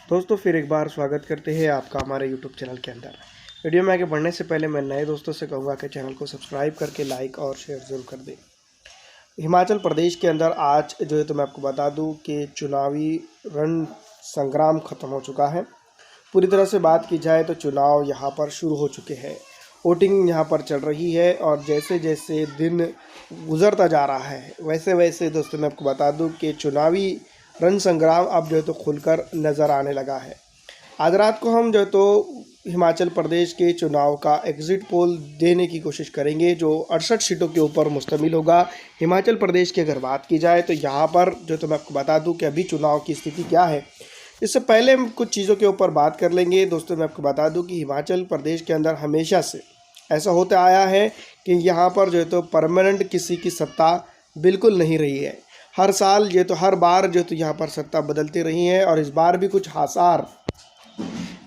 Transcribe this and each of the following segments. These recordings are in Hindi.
दोस्तों फिर एक बार स्वागत करते हैं आपका हमारे यूट्यूब चैनल के अंदर। वीडियो में आगे बढ़ने से पहले मैं नए दोस्तों से कहूँगा कि चैनल को सब्सक्राइब करके लाइक और शेयर ज़रूर कर दें। हिमाचल प्रदेश के अंदर आज जो है तो मैं आपको बता दूं कि चुनावी रण संग्राम ख़त्म हो चुका है। पूरी तरह से बात की जाए तो चुनाव यहाँ पर शुरू हो चुके हैं, वोटिंग यहाँ पर चल रही है और जैसे जैसे दिन गुजरता जा रहा है वैसे वैसे दोस्तों मैं आपको बता दूं कि चुनावी रण संग्राम अब जो है तो खुलकर नज़र आने लगा है। आज रात को हम जो है तो हिमाचल प्रदेश के चुनाव का एग्ज़िट पोल देने की कोशिश करेंगे जो 68 सीटों के ऊपर मुश्तमिल होगा। हिमाचल प्रदेश की अगर बात की जाए तो यहाँ पर जो तो मैं आपको बता दूं कि अभी चुनाव की स्थिति क्या है। इससे पहले हम कुछ चीज़ों के ऊपर बात कर लेंगे। दोस्तों मैं आपको बता दूं कि हिमाचल प्रदेश के अंदर हमेशा से ऐसा होता आया है कि यहाँ पर जो है तो परमानेंट किसी की सत्ता बिल्कुल नहीं रही है। हर साल जो तो हर बार जो तो यहाँ पर सत्ता बदलती रही है और इस बार भी कुछ आसार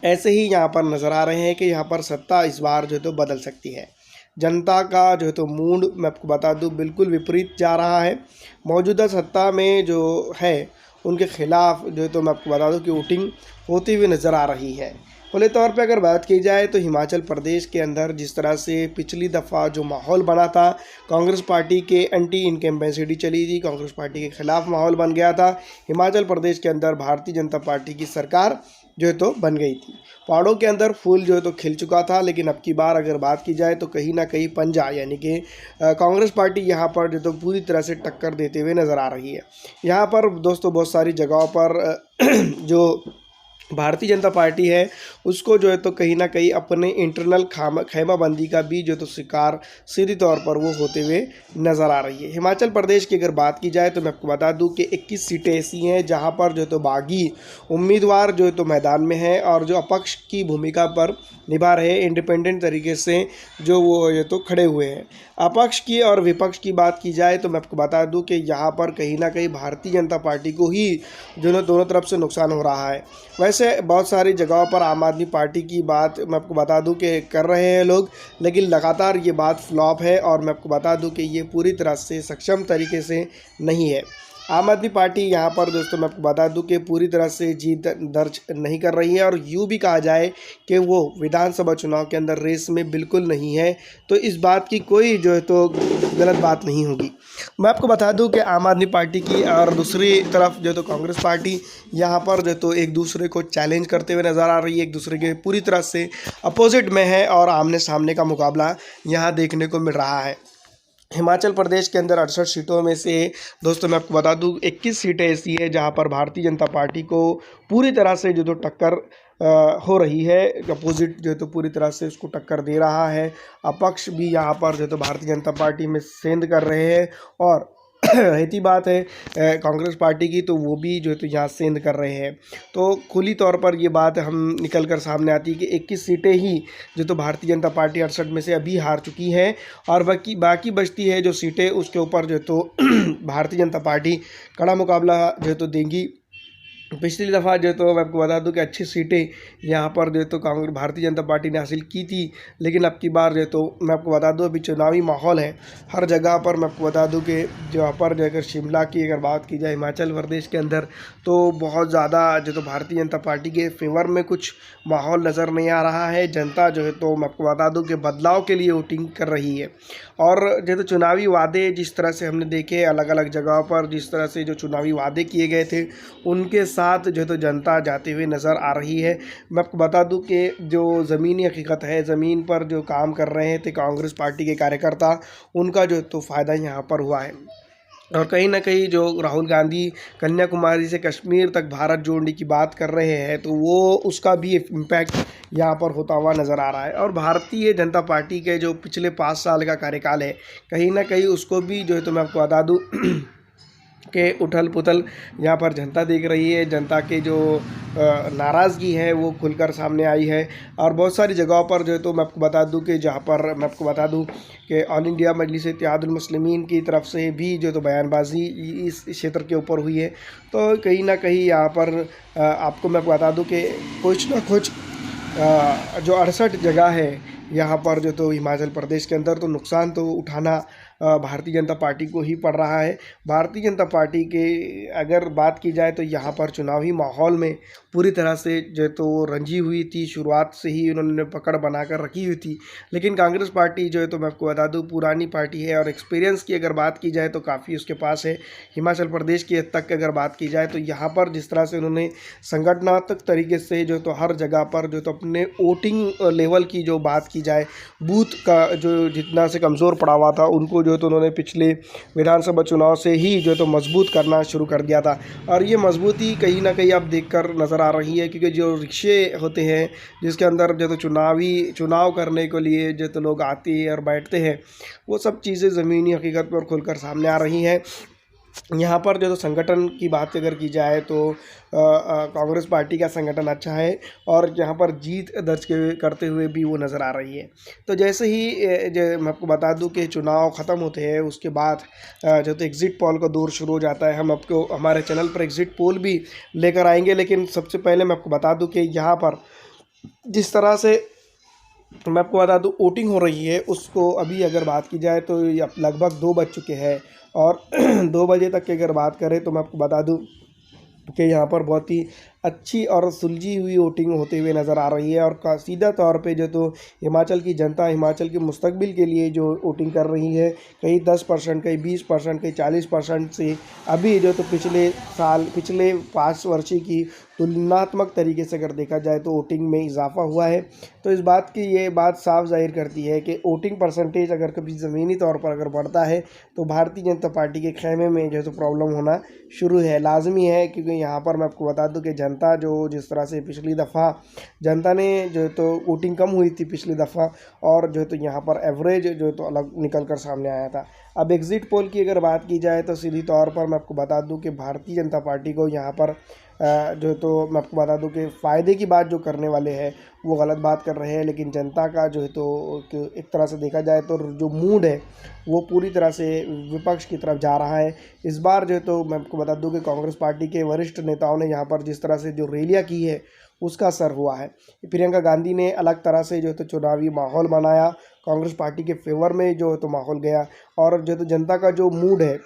ऐसे ही यहाँ पर नज़र आ रहे हैं कि यहाँ पर सत्ता इस बार जो तो बदल सकती है। जनता का जो है तो मूड मैं आपको बता दूं बिल्कुल विपरीत जा रहा है। मौजूदा सत्ता में जो है उनके खिलाफ जो है तो मैं आपको बता दूं कि वोटिंग होती हुई नज़र आ रही है। खुले तौर पे अगर बात की जाए तो हिमाचल प्रदेश के अंदर जिस तरह से पिछली दफ़ा जो माहौल बना था, कांग्रेस पार्टी के एंटी इनकम्बेंसिटी चली थी, कांग्रेस पार्टी के खिलाफ माहौल बन गया था। हिमाचल प्रदेश के अंदर भारतीय जनता पार्टी की सरकार जो है तो बन गई थी। पहाड़ों के अंदर फूल जो है तो खिल चुका था, लेकिन अब की बार अगर बात की जाए तो कहीं ना कहीं पंजा यानी कि कांग्रेस पार्टी यहाँ पर जो तो पूरी तरह से टक्कर देते हुए नज़र आ रही है। यहाँ पर दोस्तों बहुत सारी जगहों पर जो भारतीय जनता पार्टी है उसको जो है तो कहीं ना कहीं अपने इंटरनल खैमाबंदी का भी जो तो शिकार सीधी तौर पर वो होते हुए नज़र आ रही है। हिमाचल प्रदेश की अगर बात की जाए तो मैं आपको बता दूं कि 21 सीटें ऐसी हैं जहां पर जो तो बागी उम्मीदवार जो है तो मैदान में है और जो अपक्ष की भूमिका पर निभा रहे इंडिपेंडेंट तरीके से जो वो ये तो खड़े हुए हैं। अपक्ष की और विपक्ष की बात की जाए तो मैं आपको बता दूं कि यहाँ पर कहीं ना कहीं भारतीय जनता पार्टी को ही जो दोनों तरफ से नुकसान हो रहा है। वैसे बहुत सारी जगहों पर आम आदमी पार्टी की बात मैं आपको बता दूं कि कर रहे हैं लोग, लेकिन लगातार ये बात फ्लॉप है और मैं आपको बता दूं कि ये पूरी तरह से सक्षम तरीके से नहीं है। आम आदमी पार्टी यहाँ पर दोस्तों मैं आपको बता दूं कि पूरी तरह से जीत दर्ज नहीं कर रही है और यूँ भी कहा जाए कि वो विधानसभा चुनाव के अंदर रेस में बिल्कुल नहीं है, तो इस बात की कोई जो है तो गलत बात नहीं होगी। मैं आपको बता दूं कि आम आदमी पार्टी की और दूसरी तरफ जो तो कांग्रेस पार्टी यहाँ पर जो तो एक दूसरे को चैलेंज करते हुए नज़र आ रही है, एक दूसरे के पूरी तरह से अपोजिट में है और आमने सामने का मुकाबला यहाँ देखने को मिल रहा है। हिमाचल प्रदेश के अंदर 68 सीटों में से दोस्तों मैं आपको बता दूं 21 सीटें ऐसी है जहां पर भारतीय जनता पार्टी को पूरी तरह से जो तो टक्कर हो रही है। अपोजिट जो तो पूरी तरह से उसको टक्कर दे रहा है। अपक्ष भी यहां पर जो तो भारतीय जनता पार्टी में सेंध कर रहे हैं और रहती बात है कांग्रेस पार्टी की तो वो भी जो है तो यहाँ सेंध कर रहे हैं। तो खुली तौर पर ये बात हम निकल कर सामने आती है कि 21 सीटें ही जो तो भारतीय जनता पार्टी 68 में से अभी हार चुकी है और बाकी बचती है जो सीटें उसके ऊपर जो तो भारतीय जनता पार्टी कड़ा मुकाबला जो तो देंगी। पिछली दफ़ा जो तो मैं आपको बता दूं कि अच्छी सीटें यहाँ पर जो तो कांग्रेस भारतीय जनता पार्टी ने हासिल की थी, लेकिन अब की बार जो तो मैं आपको बता दूं अभी चुनावी माहौल है हर जगह पर। मैं आपको बता दूं कि जहाँ पर जो अगर शिमला की अगर बात की जाए हिमाचल प्रदेश के अंदर तो बहुत ज़्यादा जो तो भारतीय जनता पार्टी के फेवर में कुछ माहौल नज़र नहीं आ रहा है। जनता जो है तो मैं आपको बता दूँ कि बदलाव के लिए वोटिंग कर रही है और जो तो चुनावी वादे जिस तरह से हमने देखे अलग अलग जगहों पर, जिस तरह से जो चुनावी वादे किए गए थे उनके साथ जो तो जनता जाती हुई नज़र आ रही है। मैं आपको बता दूं कि जो ज़मीनी हकीकत है, ज़मीन पर जो काम कर रहे थे कांग्रेस पार्टी के कार्यकर्ता उनका जो तो फ़ायदा यहाँ पर हुआ है और कहीं ना कहीं जो राहुल गांधी कन्याकुमारी से कश्मीर तक भारत जोड़ने की बात कर रहे हैं तो वो उसका भी इम्पैक्ट यहाँ पर होता हुआ नज़र आ रहा है। और भारतीय जनता पार्टी के जो पिछले 5 साल का कार्यकाल है कहीं ना कहीं उसको भी जो है तो मैं आपको बता दूँ के उथल पुथल यहाँ पर जनता देख रही है। जनता के जो नाराज़गी है वो खुलकर सामने आई है और बहुत सारी जगहों पर जो है तो मैं आपको बता दूं कि जहाँ पर मैं आपको बता दूं कि ऑल इंडिया मजलिस इत्तेहादुल मुस्लिमीन की तरफ से भी जो तो बयानबाजी इस क्षेत्र के ऊपर हुई है। तो कहीं ना कहीं यहाँ पर आपको मैं बता दूं कि कुछ ना कुछ जो 68 जगह है यहाँ पर जो तो हिमाचल प्रदेश के अंदर तो नुकसान तो उठाना भारतीय जनता पार्टी को ही पड़ रहा है। भारतीय जनता पार्टी के अगर बात की जाए तो यहाँ पर चुनावी माहौल में पूरी तरह से जो तो रंजी हुई थी, शुरुआत से ही उन्होंने पकड़ बनाकर रखी हुई थी। लेकिन कांग्रेस पार्टी जो है तो मैं आपको बता दूं पुरानी पार्टी है और एक्सपीरियंस की अगर बात की जाए तो काफ़ी उसके पास है। हिमाचल प्रदेश की तक अगर बात की जाए तो यहाँ पर जिस तरह से उन्होंने संगठनात्मक तरीके से जो तो हर जगह पर जो तो अपने वोटिंग लेवल की जो बात की जाए, बूथ का जो जितना से कमज़ोर पड़ा हुआ था उनको जो तो उन्होंने पिछले विधानसभा चुनाव से ही जो तो मजबूत करना शुरू कर दिया था। और ये मजबूती कहीं ना कहीं आप देखकर नज़र आ रही है, क्योंकि जो रिक्शे होते हैं जिसके अंदर जो तो चुनाव करने के लिए जो तो लोग आते हैं और बैठते हैं, वो सब चीज़ें ज़मीनी हकीकत पर खुलकर सामने आ रही हैं। यहाँ पर जो तो संगठन की बात अगर की जाए तो कांग्रेस पार्टी का संगठन अच्छा है और यहाँ पर जीत दर्ज करते हुए भी वो नज़र आ रही है। तो जैसे ही जो मैं आपको बता दूं कि चुनाव ख़त्म होते हैं उसके बाद जो तो एग्ज़िट पोल का दौर शुरू हो जाता है। हम आपको हमारे चैनल पर एग्ज़िट पोल भी लेकर आएंगे, लेकिन सबसे पहले मैं आपको बता दूँ कि यहाँ पर जिस तरह से मैं आपको बता दूं वोटिंग हो रही है उसको अभी अगर बात की जाए तो ये लगभग 2 बज चुके हैं और 2 बजे तक की अगर बात करें तो मैं आपको बता दूं कि यहाँ पर बहुत ही अच्छी और सुलझी हुई वोटिंग होते हुए नज़र आ रही है। और सीधा तौर पे जो तो हिमाचल की जनता हिमाचल के मुस्तकबिल के लिए जो वोटिंग कर रही है, कहीं 10%, कहीं 20%, कहीं 40% से अभी जो तो पिछले 5 वर्षीय की तुलनात्मक तरीके से अगर देखा जाए तो वोटिंग में इजाफा हुआ है। तो इस बात की ये बात साफ जाहिर करती है कि वोटिंग परसेंटेज अगर कभी ज़मीनी तौर पर अगर बढ़ता है तो भारतीय जनता पार्टी के खेमे में जो तो प्रॉब्लम होना शुरू है, लाजमी है। क्योंकि यहाँ पर मैं आपको बता दूं कि जनता जो जिस तरह से पिछली दफ़ा जनता ने जो तो वोटिंग कम हुई थी पिछली दफ़ा, और जो तो यहाँ पर एवरेज जो तो अलग निकल कर सामने आया था। अब एग्ज़िट पोल की अगर बात की जाए तो सीधी तौर पर मैं आपको बता दूं कि भारतीय जनता पार्टी को यहाँ पर जो तो मैं आपको बता दूं कि फ़ायदे की बात जो करने वाले हैं वो गलत बात कर रहे हैं। लेकिन जनता का जो है तो एक तरह से देखा जाए तो जो मूड है वो पूरी तरह से विपक्ष की तरफ जा रहा है। इस बार जो है तो मैं आपको बता दूं कि कांग्रेस पार्टी के वरिष्ठ नेताओं ने यहाँ पर जिस तरह से जो रैलियाँ की है उसका असर हुआ है। प्रियंका गांधी ने अलग तरह से जो है तो चुनावी माहौल बनाया, कांग्रेस पार्टी के फेवर में जो है तो माहौल गया। और जो तो जनता का जो मूड है,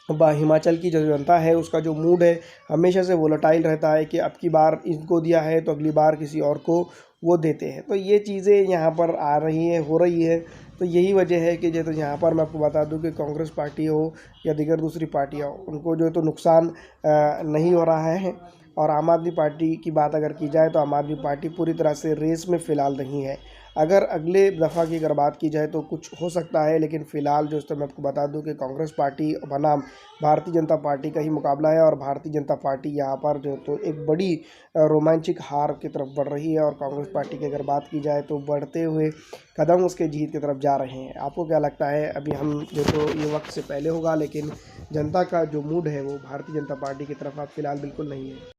हिमाचल की जो जनता है उसका जो मूड है हमेशा से वोलेटाइल रहता है कि अब की बार इनको दिया है तो अगली बार किसी और को वो देते हैं। तो ये चीज़ें यहाँ पर आ रही हैं, हो रही है। तो यही वजह है कि जो तो यहाँ पर मैं आपको बता दूं कि कांग्रेस पार्टी हो या दीगर दूसरी पार्टियाँ हो उनको जो तो नुकसान नहीं हो रहा है। और आम आदमी पार्टी की बात अगर की जाए तो आम आदमी पार्टी पूरी तरह से रेस में फ़िलहाल नहीं है। अगर अगले दफ़ा की अगर बात की जाए तो कुछ हो सकता है, लेकिन फ़िलहाल जो मैं आपको बता दूं कि कांग्रेस पार्टी बनाम भारतीय जनता पार्टी का ही मुकाबला है। और भारतीय जनता पार्टी यहाँ पर जो तो एक बड़ी रोमांचक हार की तरफ बढ़ रही है और कांग्रेस पार्टी की अगर बात की जाए तो बढ़ते हुए कदम उसके जीत की तरफ जा रहे हैं। आपको क्या लगता है? अभी हम जो तो ये वक्त से पहले होगा, लेकिन जनता का जो मूड है वो भारतीय जनता पार्टी की तरफ अब फ़िलहाल बिल्कुल नहीं है।